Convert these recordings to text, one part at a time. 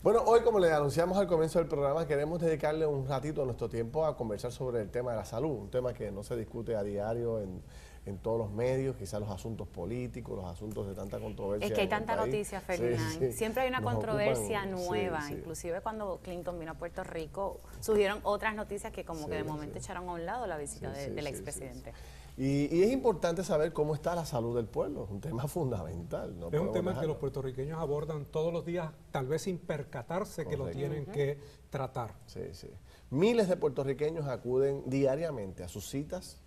Bueno, hoy, como le anunciamos al comienzo del programa, queremos dedicarle un ratito de nuestro tiempo a conversar sobre el tema de la salud, un tema que no se discute a diario en todos los medios, quizás los asuntos políticos, los asuntos de tanta controversia. Es que hay en el tanta país. noticia, Ferdinand. Sí, sí. Siempre hay una Nos controversia ocupan, nueva. sí, sí. Inclusive cuando Clinton vino a Puerto Rico, surgieron otras noticias que como Sí, que de momento sí. echaron a un lado la visita Sí, sí, del sí, expresidente. Y es importante saber cómo está la salud del pueblo, es un tema fundamental. No Es un podemos tema que dejarlo. los puertorriqueños abordan todos los días, tal vez sin percatarse que lo Correcto. tienen que tratar. Sí, sí. Miles de puertorriqueños acuden diariamente a sus citas,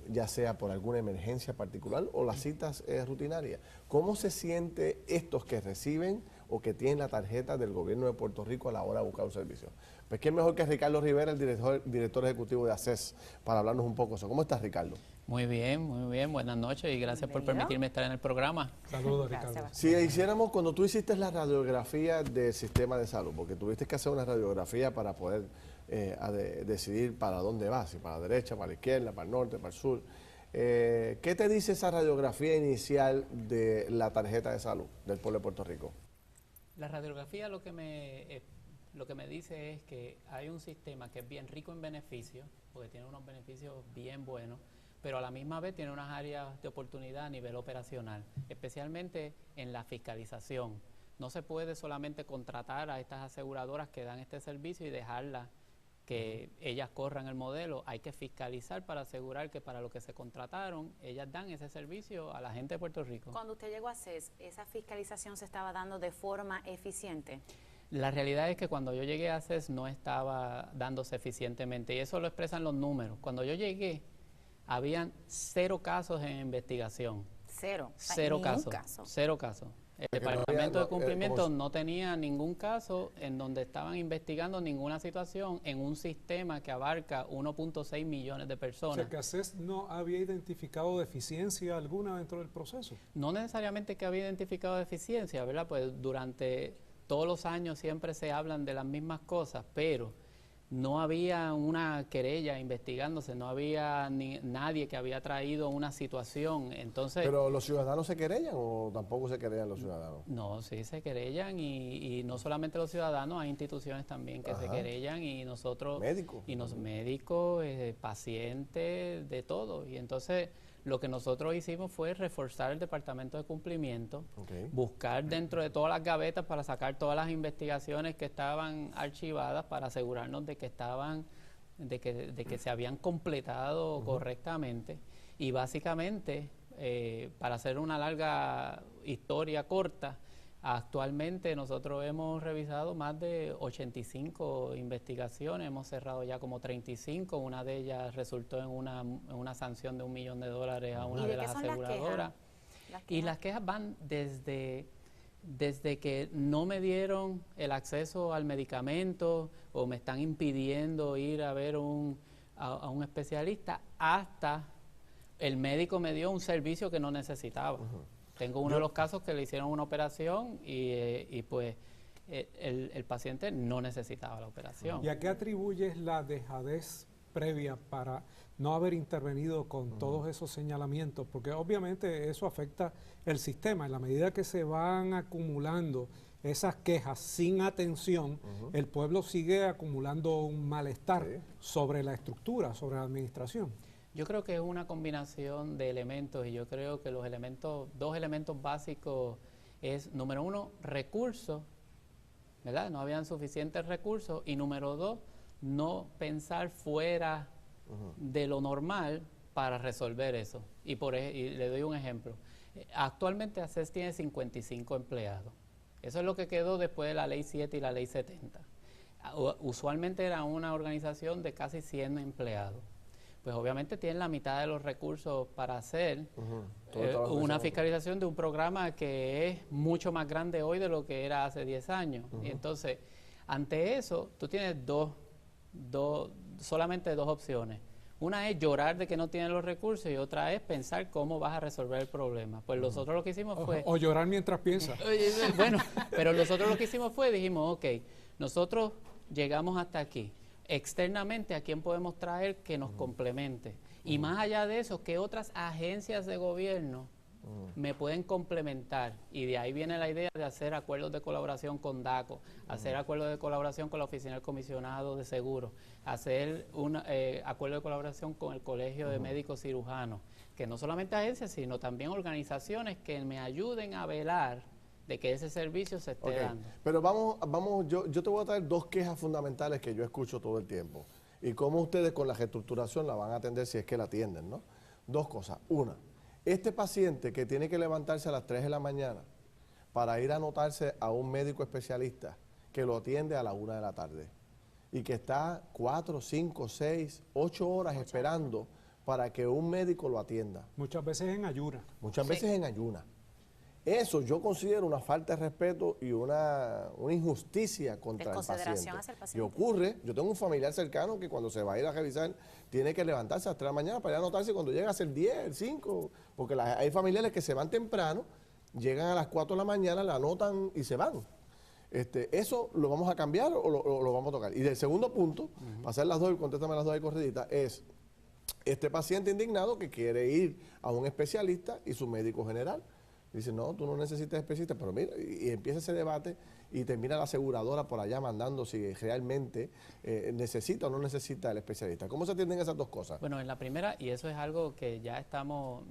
ya sea por alguna emergencia particular o las citas rutinarias. ¿Cómo se siente estos que reciben o que tienen la tarjeta del gobierno de Puerto Rico a la hora de buscar un servicio? Pues quién mejor que Ricardo Rivera, el director ejecutivo de ACES, para hablarnos un poco de eso. ¿Cómo estás, Ricardo? Muy bien, buenas noches y gracias por Bienvenido. permitirme estar en el programa. Saludos, Gracias, Ricardo. Si hiciéramos, cuando tú hiciste la radiografía del sistema de salud, porque tuviste que hacer una radiografía para poder decidir para dónde vas, si para la derecha, para la izquierda, para el norte, para el sur, ¿qué te dice esa radiografía inicial de la tarjeta de salud del pueblo de Puerto Rico? La radiografía lo que me dice es que hay un sistema que es bien rico en beneficios, porque tiene unos beneficios bien buenos, pero a la misma vez tiene unas áreas de oportunidad a nivel operacional, especialmente en la fiscalización. No se puede solamente contratar a estas aseguradoras que dan este servicio y dejarlas que ellas corran el modelo. Hay que fiscalizar para asegurar que para lo que se contrataron, ellas dan ese servicio a la gente de Puerto Rico. Cuando usted llegó a CES, ¿esa fiscalización se estaba dando de forma eficiente? La realidad es que cuando yo llegué a CES no estaba dándose eficientemente y eso lo expresan los números. Cuando yo llegué, habían 0 casos en investigación. Cero. O sea, Cero ni un casos. caso. 0 casos. El Porque no Departamento había- de Cumplimiento como- no tenía ningún caso en donde estaban investigando ninguna situación en un sistema que abarca 1.6 millones de O personas. sea, que ACES no había identificado deficiencia alguna dentro del proceso. No necesariamente que había identificado deficiencia, ¿verdad? Pues durante todos los años siempre se hablan de las mismas cosas, pero no había una querella investigándose, no había nadie que había traído una situación. Entonces, ¿Pero los ciudadanos se querellan o tampoco se querellan los ciudadanos? no, sí se querellan y no solamente los ciudadanos, hay instituciones también que se Ajá. querellan y nosotros, Médicos. y los médicos, pacientes, de todo. Y entonces lo que nosotros hicimos fue reforzar el Departamento de Cumplimiento, Ok. buscar dentro de todas las gavetas para sacar todas las investigaciones que estaban archivadas para asegurarnos de que estaban, de que se habían completado correctamente. Y básicamente, para hacer una larga historia corta, actualmente nosotros hemos revisado más de 85 investigaciones, hemos cerrado ya como 35, una de ellas resultó en una sanción de $1 millón a una ¿Y de de qué las son las aseguradoras. Las Y quejas. las quejas van desde que no me dieron el acceso al medicamento o me están impidiendo ir a ver a un especialista, hasta el médico me dio un servicio que no necesitaba. Tengo uno de los casos que le hicieron una operación y pues el paciente no necesitaba la operación. ¿Y a qué atribuyes la dejadez previa para no haber intervenido con todos esos señalamientos? Porque obviamente eso afecta el sistema. En la medida que se van acumulando esas quejas sin atención, el pueblo sigue acumulando un malestar Sí. sobre la estructura, sobre la administración. Yo creo que es una combinación de elementos y yo creo que dos elementos básicos es, número uno, recursos, ¿verdad? No habían suficientes recursos y número dos, no pensar fuera de lo normal para resolver eso. Y le doy un ejemplo. Actualmente ACES tiene 55 empleados. Eso es lo que quedó después de la Ley 7 y la Ley 70. Usualmente era una organización de casi 100 empleados. Pues obviamente tienen la mitad de los recursos para hacer Todo el trabajo que una se hace. fiscalización de un programa que es mucho más grande hoy de lo que era hace 10 años. Y entonces, ante eso, tú tienes solamente dos opciones. Una es llorar de que no tienen los recursos y otra es pensar cómo vas a resolver el problema. Pues nosotros lo que hicimos fue... O llorar mientras piensas. Bueno, pero nosotros lo que hicimos fue, dijimos, ok, nosotros llegamos hasta aquí. Externamente, ¿a quién podemos traer que nos complemente? Y más allá de eso, ¿qué otras agencias de gobierno me pueden complementar, y de ahí viene la idea de hacer acuerdos de colaboración con DACO, hacer acuerdos de colaboración con la Oficina del Comisionado de Seguros, hacer un acuerdo de colaboración con el Colegio de Médicos Cirujanos, que no solamente agencias, sino también organizaciones que me ayuden a velar de que ese servicio se esté dando. Pero vamos, yo te voy a traer dos quejas fundamentales que yo escucho todo el tiempo, y cómo ustedes con la reestructuración la van a atender si es que la atienden, ¿no? Dos cosas. Una, este paciente que tiene que levantarse a las 3 de la mañana para ir a anotarse a un médico especialista que lo atiende a la 1 de la tarde y que está 4, 5, 6, 8 horas esperando para que un médico lo atienda. Muchas veces en ayuna. Muchas veces en ayuna. Eso yo considero una falta de respeto y una injusticia contra el paciente. Hacia el paciente. Y ocurre, yo tengo un familiar cercano que cuando se va a ir a revisar tiene que levantarse a las 3 de la mañana para ir a anotarse cuando llega a ser 10, el 5, porque hay familiares que se van temprano, llegan a las 4 de la mañana, la anotan y se van. ¿Eso lo vamos a cambiar o lo vamos a tocar? Y el segundo punto, para hacer las dos y contéstame las dos ahí corriditas, es este paciente indignado que quiere ir a un especialista y su médico general dice, no, tú no necesitas especialista, pero mira, y empieza ese debate y termina la aseguradora por allá mandando si realmente necesita o no necesita el especialista. ¿Cómo se atienden esas dos cosas? Bueno, en la primera, y eso es algo que ya estamos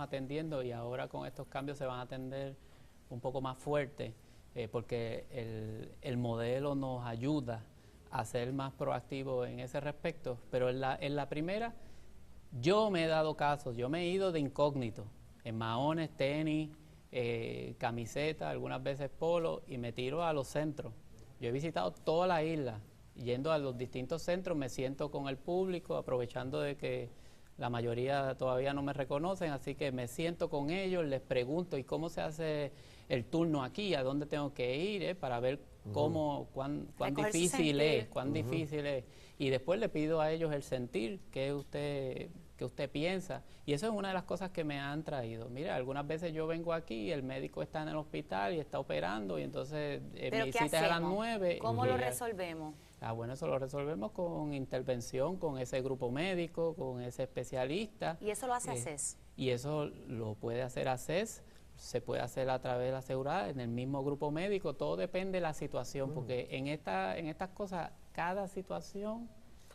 atendiendo, y ahora con estos cambios se van a atender un poco más fuerte, porque el modelo nos ayuda a ser más proactivos en ese respecto, pero en la primera yo me he dado casos, yo me he ido de incógnito, en maones, tenis, camiseta, algunas veces polo, y me tiro a los centros. Yo he visitado toda la isla, yendo a los distintos centros, me siento con el público, aprovechando de que la mayoría todavía no me reconocen, así que me siento con ellos, les pregunto, ¿y cómo se hace el turno aquí? ¿A dónde tengo que ir? Para ver cuán difícil es, difícil es. Y después le pido a ellos el sentir que usted piensa, y eso es una de las cosas que me han traído. Mira, algunas veces yo vengo aquí y el médico está en el hospital y está operando, y entonces mi cita es a las 9. ¿Cómo lo resolvemos? Bueno, eso lo resolvemos con intervención, con ese grupo médico, con ese especialista. ¿Y eso lo hace ACES? Y eso lo puede hacer ACES, se puede hacer a través de la asegurada, en el mismo grupo médico, todo depende de la situación, porque en estas cosas, cada situación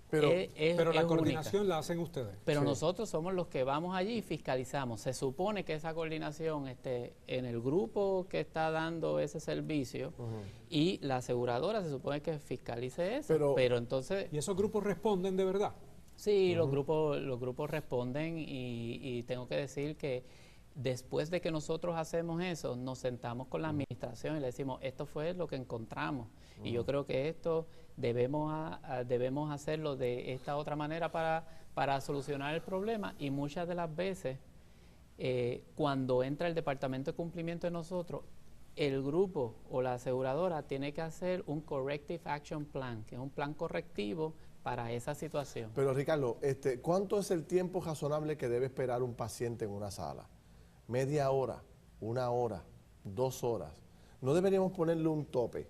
pero la coordinación única. La hacen ustedes. Pero nosotros somos los que vamos allí y fiscalizamos. Se supone que esa coordinación esté en el grupo que está dando ese servicio, y la aseguradora se supone que fiscalice eso. Pero entonces... ¿Y esos grupos responden de verdad? Sí, los grupos responden, y tengo que decir que después de que nosotros hacemos eso, nos sentamos con la administración y le decimos, esto fue lo que encontramos, y yo creo que esto debemos hacerlo de esta otra manera para solucionar el problema. Y muchas de las veces, cuando entra el departamento de cumplimiento de nosotros, el grupo o la aseguradora tiene que hacer un Corrective Action Plan, que es un plan correctivo para esa situación. Pero Ricardo, ¿cuánto es el tiempo razonable que debe esperar un paciente en una sala? ¿Media hora, 1 hora, 2 horas? ¿No deberíamos ponerle un tope?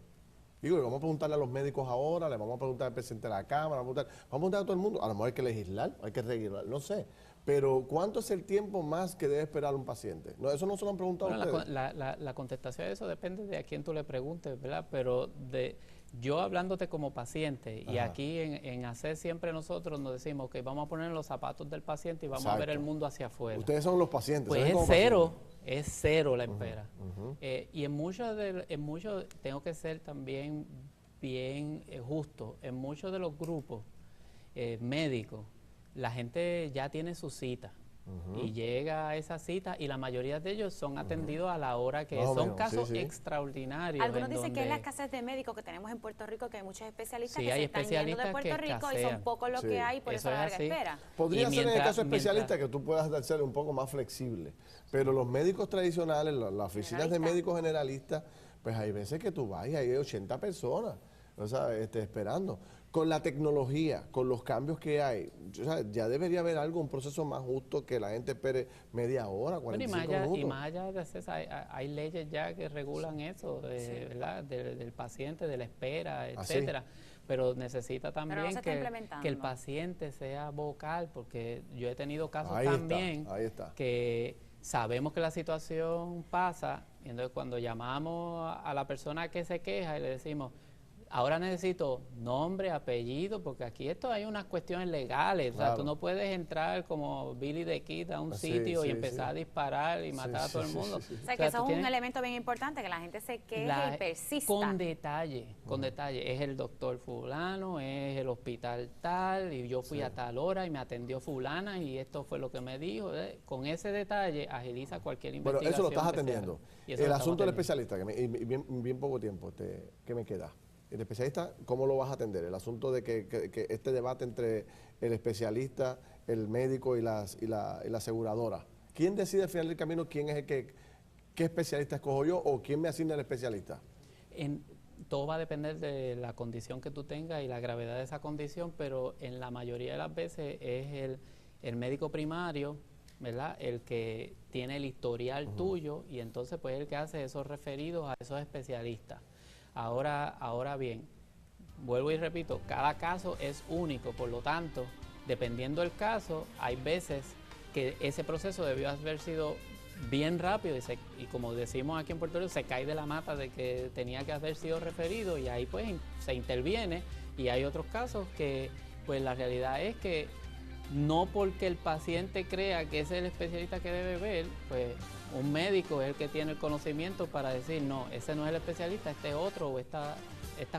Digo, le vamos a preguntarle a los médicos ahora, le vamos a preguntar al presidente de la Cámara, vamos a preguntar a todo el mundo. A lo mejor hay que legislar, hay que regular, no sé. Pero ¿cuánto es el tiempo más que debe esperar un paciente? No, eso no se lo han preguntado a ustedes. La contestación de eso depende de a quién tú le preguntes, ¿verdad? Pero yo hablándote como paciente, y aquí en ACES siempre nosotros nos decimos que vamos a poner en los zapatos del paciente y vamos a ver el mundo hacia afuera. Ustedes son los pacientes. Pues es cero la espera. Y en muchos, tengo que ser también bien justo, en muchos de los grupos médicos, la gente ya tiene su cita. Y llega a esa cita, y la mayoría de ellos son atendidos a la hora que son casos extraordinarios. Algunos dicen que es la escasez de médicos que tenemos en Puerto Rico, que hay muchos especialistas que se están yendo de Puerto Rico y son pocos los que hay, por eso la larga espera. Podría ser en el caso especialista que tú puedas ser un poco más flexible, pero los médicos tradicionales, las oficinas de médicos generalistas, pues hay veces que tú vas y hay 80 personas, o sea, esperando. Con la tecnología, con los cambios que hay, o sea, ya debería haber un proceso más justo, que la gente espere media hora, 45 minutos. Y más allá de eso, hay leyes ya que regulan eso, ¿verdad? Del paciente, de la espera, etcétera. Pero necesita también que el paciente sea vocal, porque yo he tenido casos también que sabemos que la situación pasa, y entonces cuando llamamos a la persona que se queja y le decimos, ahora necesito nombre, apellido, porque aquí hay unas cuestiones legales. Claro. O sea, tú no puedes entrar como Billy the Kid a un sitio y empezar a disparar y matar a todo el mundo. O sea, que eso es un elemento bien importante, que la gente se queje y persista. Con detalle, con detalle. Es el doctor fulano, es el hospital tal, y yo fui a tal hora y me atendió fulana y esto fue lo que me dijo. Con ese detalle agiliza cualquier investigación. Bueno, eso lo estás atendiendo. El asunto del especialista, y bien poco tiempo, ¿qué me queda? El especialista, ¿cómo lo vas a atender? El asunto de que este debate entre el especialista, el médico y la aseguradora. ¿Quién decide al final del camino quién es qué especialista escojo yo o quién me asigna el especialista? Todo va a depender de la condición que tú tengas y la gravedad de esa condición, pero en la mayoría de las veces es el médico primario, ¿verdad? El que tiene el historial tuyo y entonces pues el que hace esos referidos a esos especialistas. Ahora bien, vuelvo y repito, cada caso es único, por lo tanto, dependiendo del caso, hay veces que ese proceso debió haber sido bien rápido y como decimos aquí en Puerto Rico, se cae de la mata de que tenía que haber sido referido y ahí pues se interviene, y hay otros casos que pues la realidad es que no porque el paciente crea que ese es el especialista que debe ver, pues un médico es el que tiene el conocimiento para decir, no, ese no es el especialista, este es otro, o estas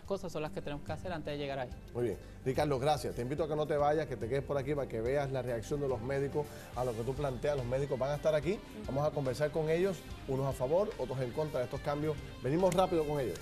cosas son las que tenemos que hacer antes de llegar ahí. Muy bien. Ricardo, gracias. Te invito a que no te vayas, que te quedes por aquí para que veas la reacción de los médicos a lo que tú planteas. Los médicos van a estar aquí, vamos a conversar con ellos, unos a favor, otros en contra de estos cambios. Venimos rápido con ellos.